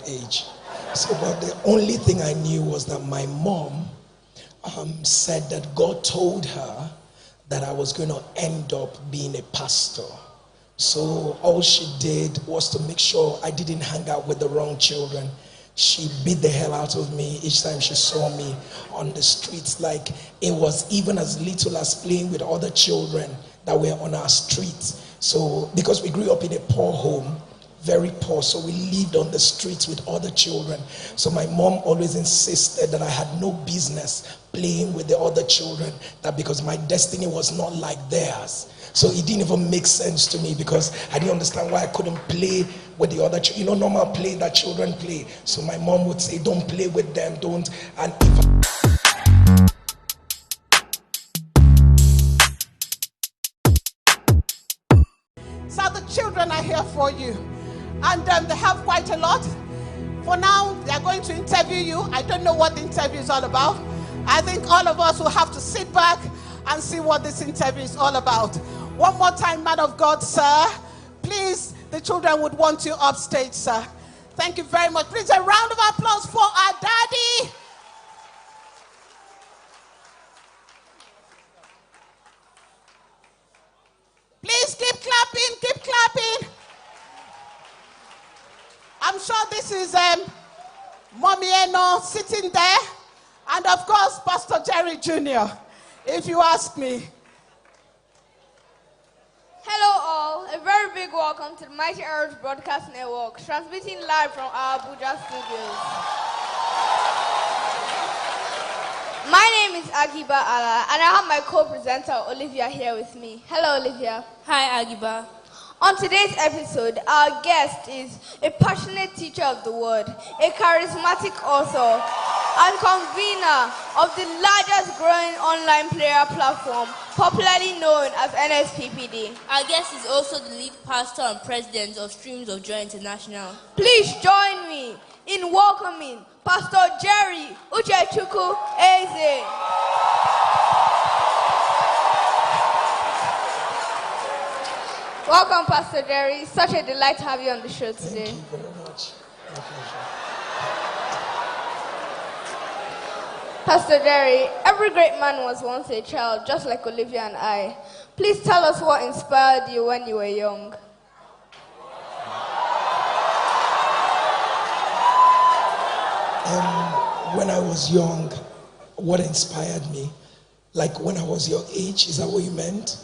age. So, but the only thing I knew was that my mom said that God told her that I was going to end up being a pastor. So all she did was to make sure I didn't hang out with the wrong children. She beat the hell out of me each time she saw me on the streets. Like, it was even as little as playing with other children that were on our streets. So because we grew up in a poor home, very poor, so we lived on the streets with other children. So my mom always insisted that I had no business playing with the other children, that because my destiny was not like theirs. So it didn't even make sense to me, because I didn't understand why I couldn't play with the other children. You know, normal play that children play. So my mom would say, don't play with them, don't. And So the children are here for you, and they have quite a lot. For now, they are going to interview you. I don't know what the interview is all about. I think all of us will have to sit back and see what this interview is all about. One more time, man of God, sir. Please, the children would want you upstage, sir. Thank you very much. Please, a round of applause for our daddy. Please keep clapping, keep clapping. I'm sure this is Mommy Eno sitting there, and of course Pastor Jerry Jr., if you ask me. Hello all, a very big welcome to the Mighty Earth Broadcast Network, transmitting live from our Abuja studios. My name is Agiba Ala, and I have my co-presenter Olivia here with me. Hello Olivia. Hi Agiba. On today's episode, our guest is a passionate teacher of the word, a charismatic author, and convener of the largest growing online player platform, popularly known as NSPPD. Our guest is also the lead pastor and president of Streams of Joy International. Please join me in welcoming Pastor Jerry Eze. Welcome, Pastor Jerry. It's such a delight to have you on the show today. Thank you very much. My pleasure. Pastor Jerry, every great man was once a child, just like Olivia and I. Please tell us what inspired you when you were young. When I was young, what inspired me? Like when I was your age, is that what you meant?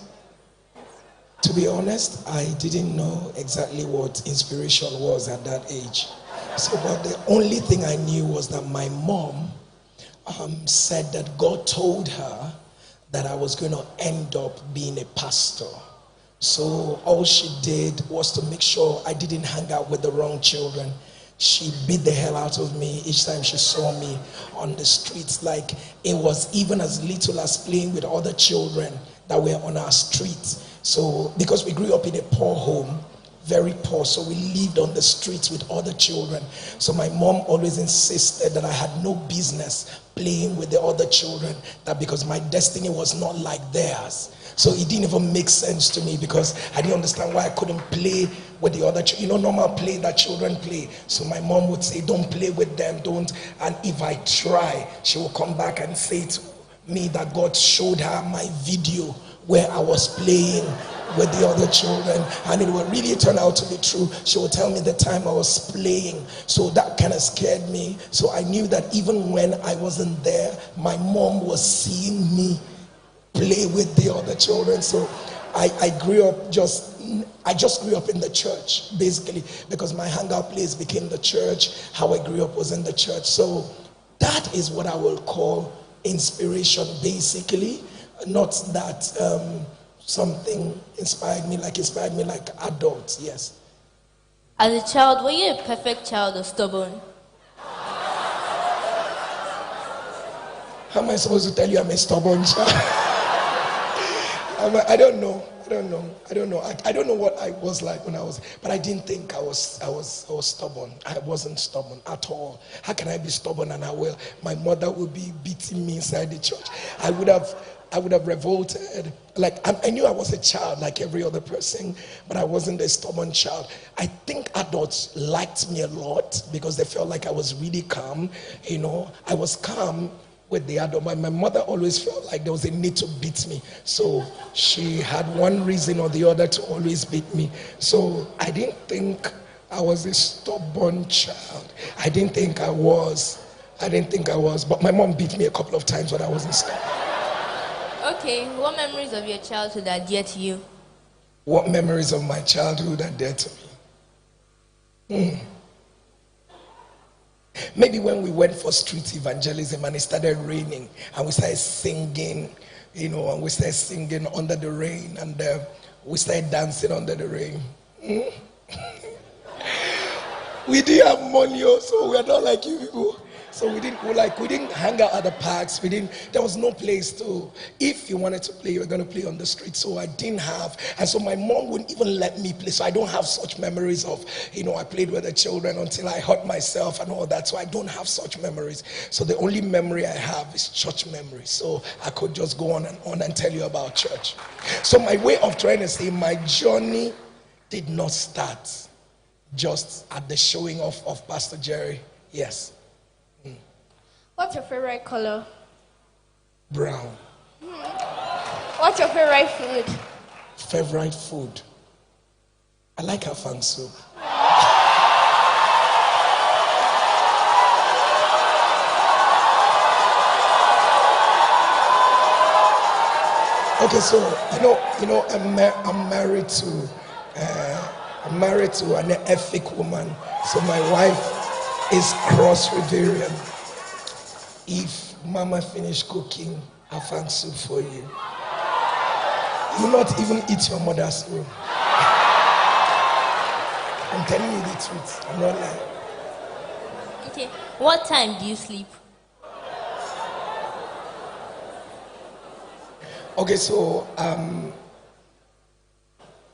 To be honest, I didn't know exactly what inspiration was at that age. So, but the only thing I knew was that my mom said that God told her that I was going to end up being a pastor. So all she did was to make sure I didn't hang out with the wrong children. She beat the hell out of me each time she saw me on the streets. Like, it was even as little as playing with other children that were on our streets. So because we grew up in a poor home, very poor, so we lived on the streets with other children. So my mom always insisted that I had no business playing with the other children, that because my destiny was not like theirs. So it didn't even make sense to me, because I didn't understand why I couldn't play with the other children. You know, normal play that children play. So my mom would say, don't play with them, don't. And if I try, she will come back and say to me that God showed her my video where I was playing with the other children, and it would really turn out to be true. She would tell me the time I was playing. So that kind of scared me. So I knew that even when I wasn't there, my mom was seeing me play with the other children. So I grew up I just grew up in the church, basically, because my hangout place became the church. How I grew up was in the church. So that is what I will call inspiration, basically. Not that something inspired me like adults, yes. As a child, were you a perfect child or stubborn? How am I supposed to tell you I'm a stubborn child? I don't know. I don't know what I was like when I was, but I didn't think I was stubborn. I wasn't stubborn at all. How can I be stubborn? And my mother would be beating me inside the church. I would have I would have revolted. Like, I knew I was a child like every other person, but I wasn't a stubborn child. I think adults liked me a lot because they felt like I was really calm. I was calm with the adult. My mother always felt like there was a need to beat me. So she had one reason or the other to always beat me. So I didn't think I was a stubborn child. I didn't think I was. But my mom beat me a couple of times when I wasn't stubborn. Okay, what memories of your childhood are dear to you? What memories of my childhood are dear to me? Maybe when we went for street evangelism and it started raining and we started singing, and we started singing under the rain and we started dancing under the rain. We didn't have money also. We are not like you people. So we didn't hang out at the parks. There was no place to. If you wanted to play, you were going to play on the street. So I didn't have, and so my mom wouldn't even let me play. So I don't have such memories of, I played with the children until I hurt myself and all that. So I don't have such memories. So the only memory I have is church memories. So I could just go on and tell you about church. So my way of trying to say my journey did not start just at the showing off of Pastor Jerry. Yes. What's your favorite color? Brown. What's your favorite food? Favorite food? I like afang soup. Okay, so I'm married to an ethic woman. So my wife is cross-Riverian. If Mama finish cooking afang soup for you, you will not even eat your mother's food. I'm telling you the truth. I'm not lying. Okay, what time do you sleep? Okay, so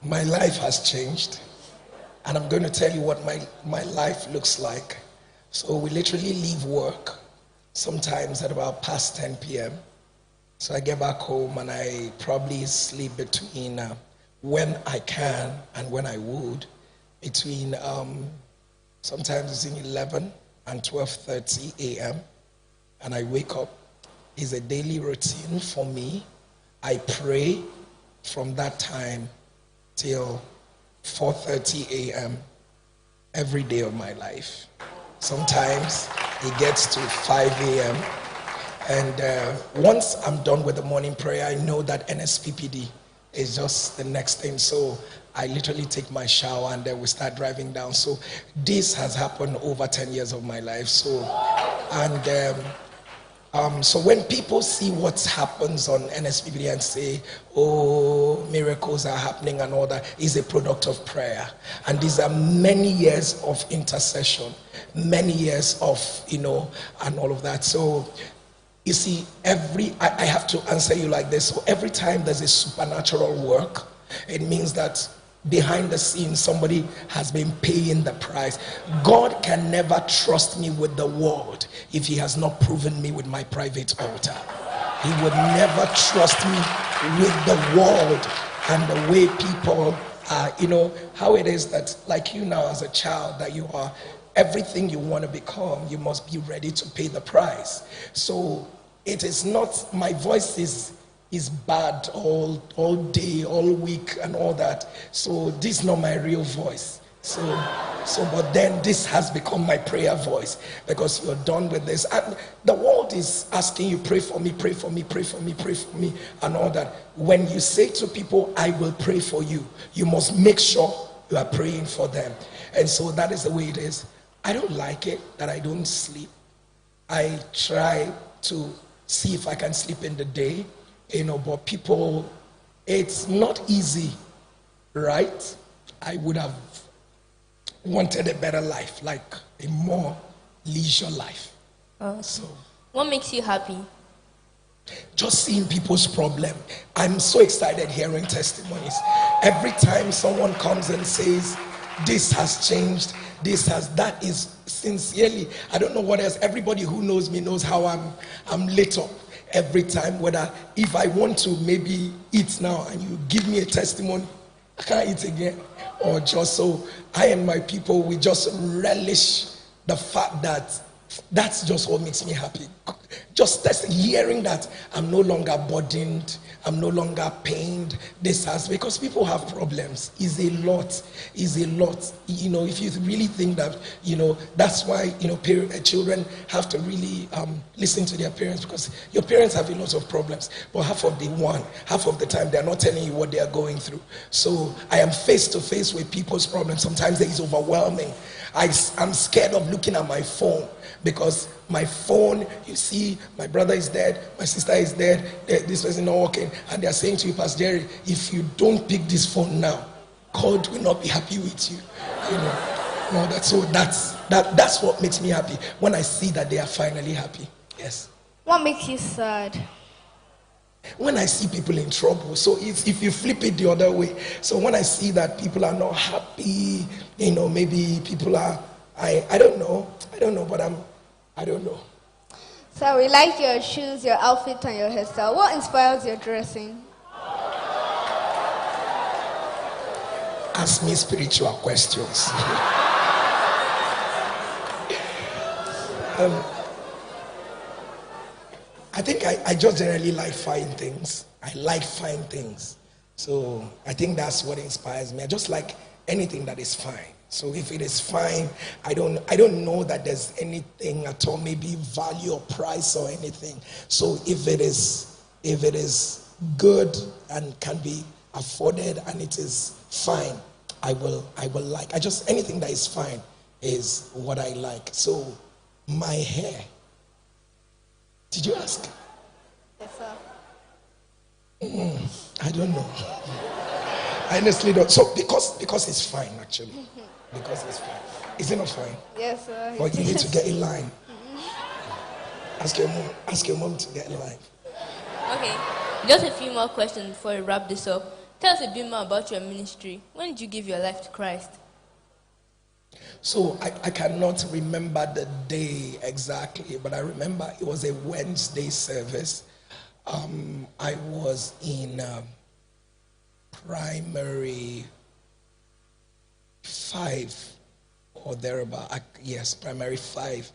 my life has changed, and I'm going to tell you what my life looks like. So we literally leave work sometimes at about past 10 p.m. So I get back home and I probably sleep between when I can and when I would, between sometimes between 11 and 12:30 a.m. and I wake up. It's a daily routine for me. I pray from that time till 4:30 a.m. every day of my life. Sometimes it gets to 5 a.m. And once I'm done with the morning prayer, I know that NSPPD is just the next thing. So I literally take my shower and then we start driving down. So this has happened over 10 years of my life. So when people see what happens on NSPPD and say, oh, miracles are happening and all that, is a product of prayer. And these are many years of intercession, many years of, and all of that. So you see, I have to answer you like this. So every time there's a supernatural work, it means that behind the scenes somebody has been paying the price. God can never trust me with the world if he has not proven me with my private altar. He would never trust me with the world and the way people are. How it is that, like you now as a child, that you are everything you want to become, you must be ready to pay the price. So it is not, my voice is bad all day, all week and all that. So this is not my real voice. But then this has become my prayer voice because you're done with this. And the world is asking you, pray for me, pray for me, pray for me, pray for me, and all that. When you say to people, I will pray for you, you must make sure you are praying for them. And so that is the way it is. I don't like it that I don't sleep. I try to see if I can sleep in the day, but people, it's not easy, right? I would have wanted a better life, like a more leisure life. So, what makes you happy? Just seeing people's problem. I'm so excited hearing testimonies. Every time someone comes and says, this has changed, that is sincerely, I don't know what else. Everybody who knows me knows how I'm lit up. every time, whether if I want to maybe eat now and you give me a testimony, I can't eat again. Or just so I and my people, we just relish the fact that that's just what makes me happy. Just hearing that I'm no longer burdened, I'm no longer pained. This has, because people have problems. Is a lot. You know, if you really think that, you know, that's why, you know, children have to really listen to their parents, because your parents have a lot of problems, but half of the time they're not telling you what they are going through. So I am face to face with people's problems. Sometimes it is overwhelming. I'm scared of looking at my phone, because my phone, you see, my brother is dead, my sister is dead, this person not working, and they're saying to you, Pastor Jerry, if you don't pick this phone now, God will not be happy with you. You know, no, that's what makes me happy, when I see that they are finally happy. Yes. What makes you sad? When I see people in trouble. So if you flip it the other way, so when I see that people are not happy, you know, maybe people are, I don't know, but I don't know. So we like your shoes, your outfit, and your hairstyle. What inspires your dressing? Ask me spiritual questions. I think I just generally like fine things. I like fine things. So I think that's what inspires me. I just like anything that is fine. So if it is fine, I don't know that there's anything at all, maybe value or price or anything. So if it is good and can be afforded and it is fine, I will like. Anything that is fine is what I like. So my hair. Did you ask? Yes, sir. I don't know. I honestly don't. So because it's fine, actually. Because it's fine. Is it not fine? Yes, sir. But you need to get in line. Ask your mom to get in line. Okay, just a few more questions before we wrap this up. Tell us a bit more about your ministry. When did you give your life to Christ? So I cannot remember the day exactly, but I remember it was a Wednesday service. I was in primary 5 or thereabout. Yes, primary 5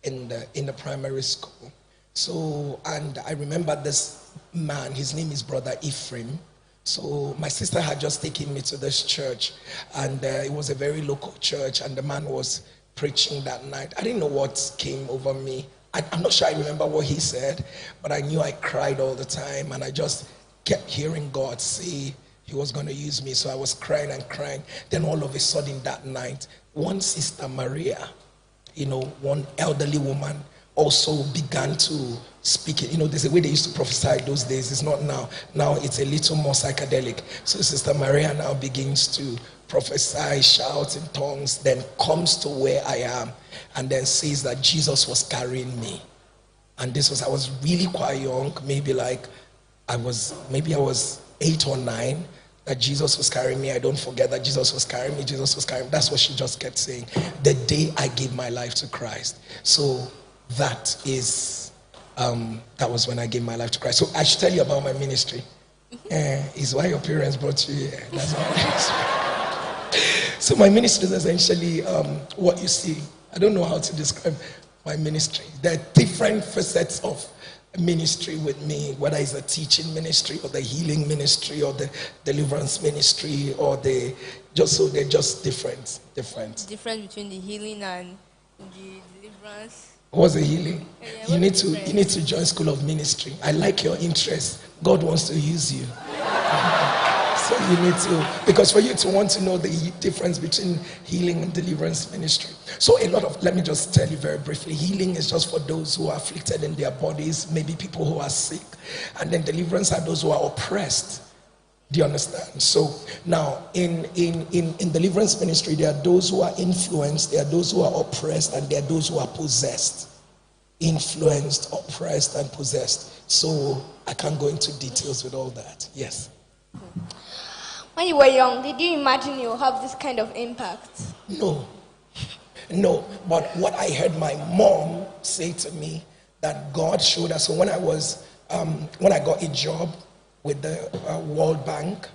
in the primary school. So, and I remember this man, his name is Brother Ephraim. So my sister had just taken me to this church, and it was a very local church, and the man was preaching that night. I didn't know what came over me. I'm not sure I remember what he said, but I knew I cried all the time, and I just kept hearing God say he was going to use me. So I was crying and crying. Then all of a sudden that night, one Sister Maria, you know, one elderly woman, also began to speak it. You know, there's a way they used to prophesy those days. It's not now. Now it's a little more psychedelic. So Sister Maria now begins to prophesy, shout in tongues, then comes to where I am, and then says that Jesus was carrying me. And I was really quite young, maybe I was 8 or 9, that Jesus was carrying me. I don't forget that Jesus was carrying me. Jesus was carrying me. That's what she just kept saying. The day I gave my life to Christ. So that was when I gave my life to Christ. So I should tell you about my ministry. Is why your parents brought you here. That's my ministry. So my ministry is essentially what you see. I don't know how to describe my ministry. There are different facets of ministry with me, whether it's the teaching ministry or the healing ministry or the deliverance ministry or they're just different. Difference between the healing and the deliverance. What's the healing? Yeah, you need to join School of Ministry. I like your interest. God wants to use you. So you need to, because for you to want to know the difference between healing and deliverance ministry. So let me just tell you very briefly, healing is just for those who are afflicted in their bodies, maybe people who are sick. And then deliverance are those who are oppressed. Do you understand? So now in deliverance ministry, there are those who are influenced, there are those who are oppressed, and there are those who are possessed. Influenced, oppressed, and possessed. So I can't go into details with all that. Yes. When you were young, did you imagine you would have this kind of impact? No. But what I heard my mom say to me, that God showed us. So when I was when I got a job with the World Bank,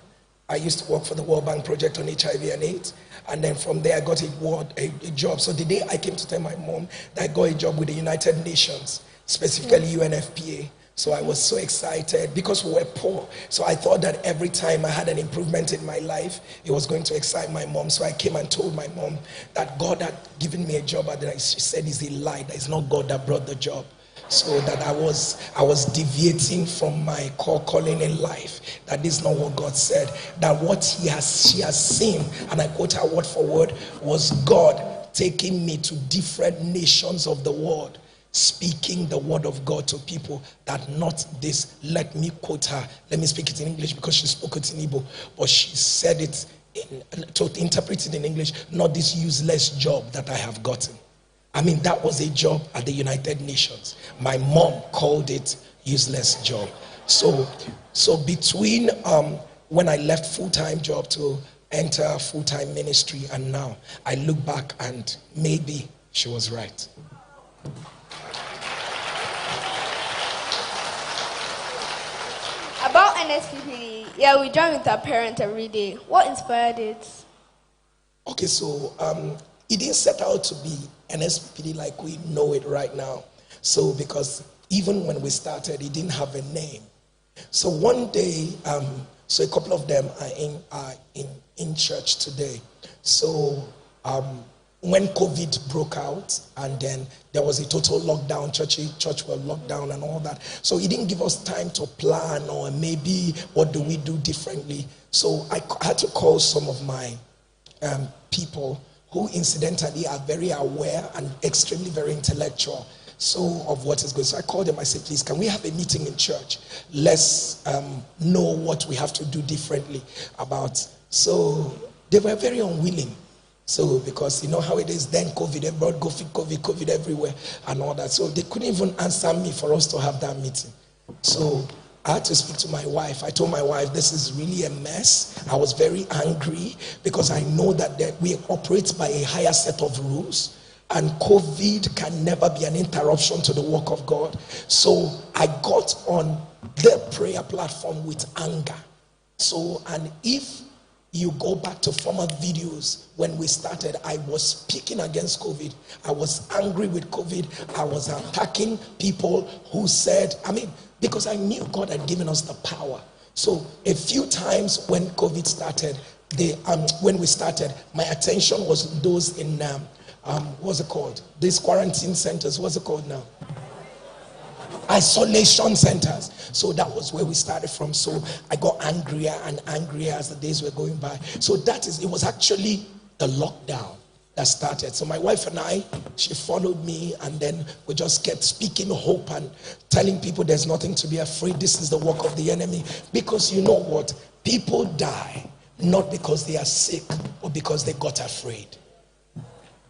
I used to work for the World Bank project on HIV and AIDS. And then from there, I got a job. So the day I came to tell my mom that I got a job with the United Nations, specifically UNFPA. So I was so excited because we were poor. So I thought that every time I had an improvement in my life, it was going to excite my mom. So I came and told my mom that God had given me a job. And she said it's a lie, that it's not God that brought the job. So that I was deviating from my core calling in life, that this is not what God said, that what she has seen, and I quote her word for word, was God taking me to different nations of the world, speaking the word of God to people, that not this, let me quote her, let me speak it in English because she spoke it in Igbo, but she said it to interpret it in English, not this useless job that I have gotten. I mean, that was a job at the United Nations. My mom called it useless job. So between when I left full-time job to enter full-time ministry and now, I look back and maybe she was right. About NSPPD, yeah, we join with our parents every day. What inspired it? Okay, so it didn't set out to be NSPPD like we know it right now. So because even when we started, it didn't have a name. So one day, so a couple of them are in church today. So when COVID broke out and then there was a total lockdown, church were locked down and all that. So it didn't give us time to plan or maybe what do we do differently. So I had to call some of my people who incidentally are very aware and extremely very intellectual of what is going on. So I called them, I said, please, can we have a meeting in church? Let's know what we have to do differently about. So they were very unwilling. So because you know how it is then, COVID, everybody go fit COVID everywhere and all that. So they couldn't even answer me for us to have that meeting. So I had to speak to my wife. I told my wife, this is really a mess. I was very angry because I know that we operate by a higher set of rules and COVID can never be an interruption to the work of God. So I got on the prayer platform with anger. So, and if you go back to former videos when we started, I was speaking against COVID. I was angry with COVID. I was attacking people who said, because I knew God had given us the power. So a few times when COVID started, when we started, my attention was those in, what's it called? These quarantine centers, what's it called now? Isolation centers. So that was where we started from. So I got angrier and angrier as the days were going by. So it was actually the lockdown that started. So my wife and I, she followed me and then we just kept speaking hope and telling people there's nothing to be afraid. This is the work of the enemy. Because you know what? People die not because they are sick or because they got afraid.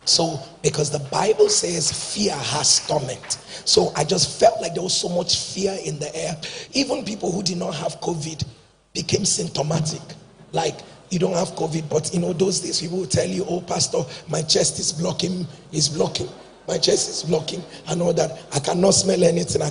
So, because the Bible says fear has torment. So I just felt like there was so much fear in the air. Even people who did not have COVID became symptomatic. Like, you don't have COVID, but those days people will tell you, oh, pastor, my chest is blocking. My chest is blocking and all that. I cannot smell anything.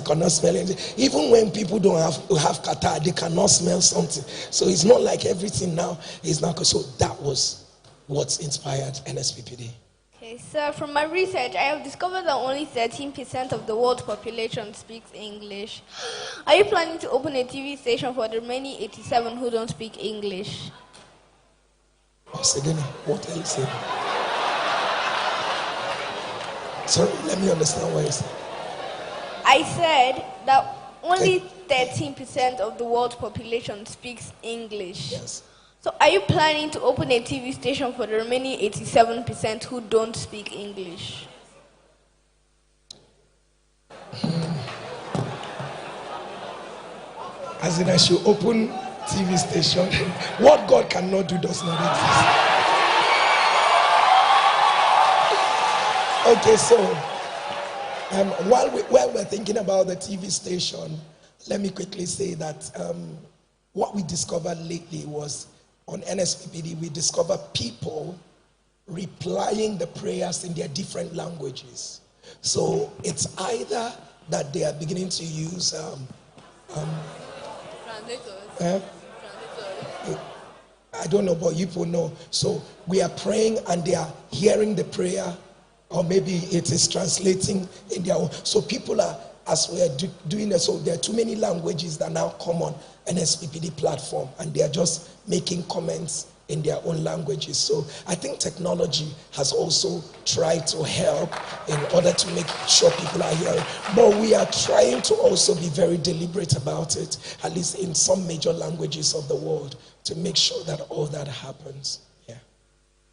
Even when people don't have catarrh, they cannot smell something. So it's not like everything now is now. So that was what inspired NSPPD. Okay, so from my research, I have discovered that only 13% of the world's population speaks English. Are you planning to open a TV station for the remaining 87 who don't speak English? Again, what are you saying? Sorry, let me understand what you said. I said that only 13% of the world's population speaks English. Yes. So are you planning to open a TV station for the remaining 87% who don't speak English? As in I should open TV station. What God cannot do does not exist. Okay, so while we're thinking about the TV station, let me quickly say that what we discovered lately was on NSPPD, we discovered people replying the prayers in their different languages. So it's either that they are beginning to use Translators. I don't know, but you people know. So we are praying and they are hearing the prayer, or maybe it is translating in their own. So people are, as we are doing it, so there are too many languages that now come on NSPPD platform, and they are just making comments in their own languages. So I think technology has also tried to help in order to make sure people are hearing. But we are trying to also be very deliberate about it, at least in some major languages of the world, to make sure that all that happens. Yeah.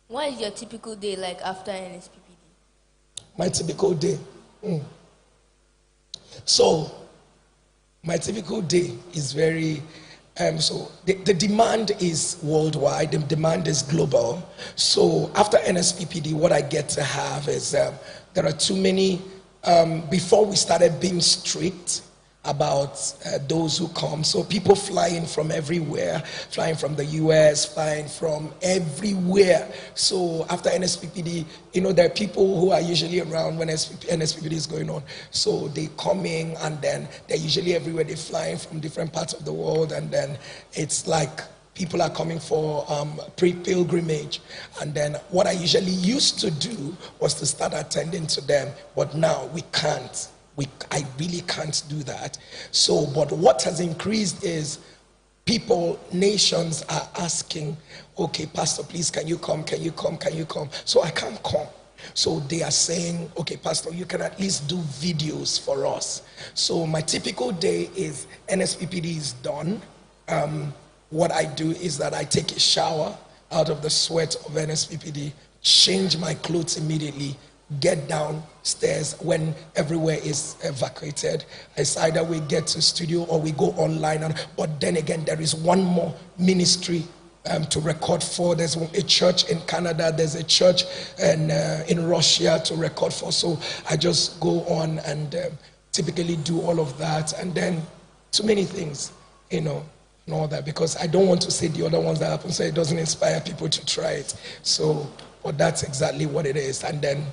What is your typical day like after NSPPD? My typical day. So my typical day is very so the demand is worldwide, the demand is global. So after NSPPD, what I get to have is there are too many, before we started being strict about those who come. So people flying from everywhere, flying from the US, flying from everywhere. So after NSPPD, there are people who are usually around when NSPPD is going on. So they come in and then they're usually everywhere. They're flying from different parts of the world, and then it's like people are coming for pilgrimage. And then what I usually used to do was to start attending to them, but now we can't. I really can't do that. So, but what has increased is people, nations are asking, okay, Pastor, please, can you come? Can you come? Can you come? So I can't come. So they are saying, okay, Pastor, you can at least do videos for us. So my typical day is NSPPD is done. What I do is that I take a shower out of the sweat of NSPPD, change my clothes immediately, get downstairs when everywhere is evacuated. It's either we get to studio or we go online. But then again, there is one more ministry to record for. There's a church in Canada. There's a church in Russia to record for. So I just go on and typically do all of that. And then too many things, and all that, because I don't want to say the other ones that happen so it doesn't inspire people to try it. So, but that's exactly what it is. And then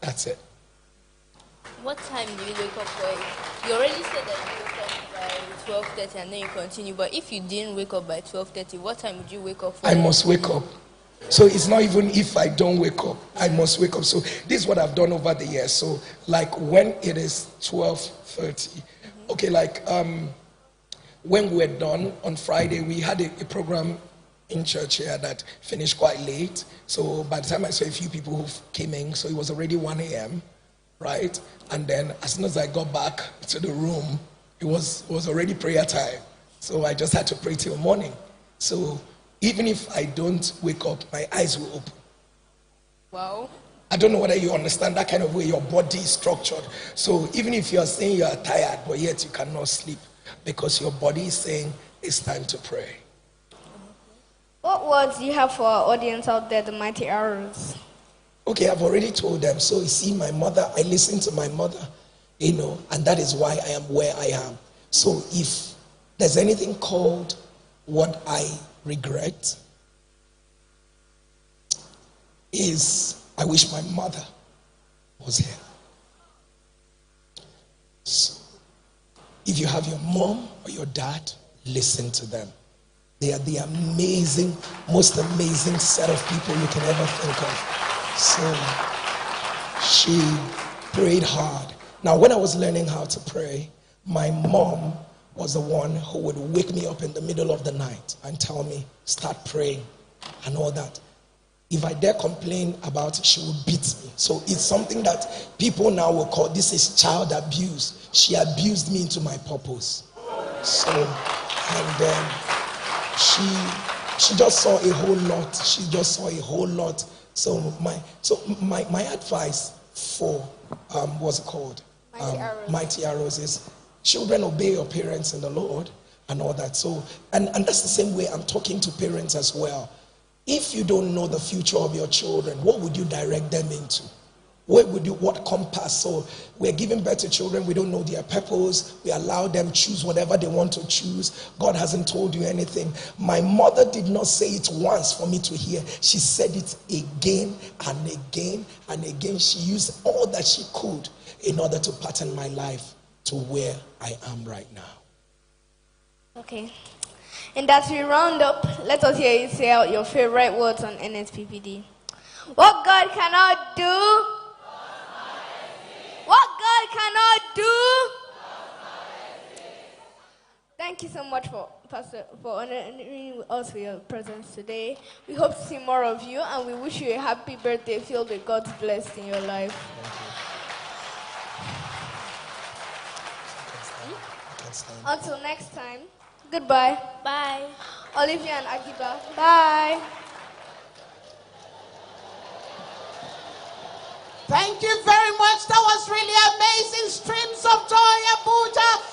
that's it. What time do you wake up for it? You already said that you wake up by 12:30 and then you continue. But if you didn't wake up by 12:30, what time would you wake up for? I must wake up. So it's not even if I don't wake up, I must wake up. So this is what I've done over the years. So like when it is 12:30, okay, like when we're done on Friday, we had a program in church here that finished quite late. So by the time I saw a few people who came in, so it was already 1 a.m., right? And then as soon as I got back to the room, it was already prayer time. So I just had to pray till morning. So even if I don't wake up, my eyes will open. Wow. I don't know whether you understand that kind of way your body is structured. So even if you are saying you are tired, but yet you cannot sleep, because your body is saying it's time to pray. What words do you have for our audience out there, the mighty arrows? Okay, I've already told them. So you see, my mother, I listen to my mother, and that is why I am where I am. So if there's anything called what I regret, is I wish my mother was here. So if you have your mom or your dad, listen to them. They are the amazing, most amazing set of people you can ever think of. So she prayed hard. Now, when I was learning how to pray, my mom was the one who would wake me up in the middle of the night and tell me, start praying and all that. If I dare complain about it, she would beat me. So it's something that people now will call, this is child abuse. She abused me into my purpose. So, and then she just saw a whole lot. She just saw a whole lot. So my advice for what's it called? Mighty arrows is children, obey your parents in the Lord and all that. So and that's the same way I'm talking to parents as well. If you don't know the future of your children, what would you direct them into? What compass? So we're giving birth to children, we don't know their purpose, we allow them choose whatever they want to choose. God hasn't told you anything. My mother did not say it once for me to hear. She said it again and again and again. She used all that she could in order to pattern my life to where I am right now. Okay. And as we round up, let us hear you say out your favorite words on NSPPD. What God cannot do, what God cannot do. Thank you so much for honoring us with your presence today. We hope to see more of you, and we wish you a happy birthday filled with God's blessing in your life. Until next time, goodbye. Bye. Olivia and Akiba, bye. Thank you very much. That was really amazing. Streams of joy, Abuja.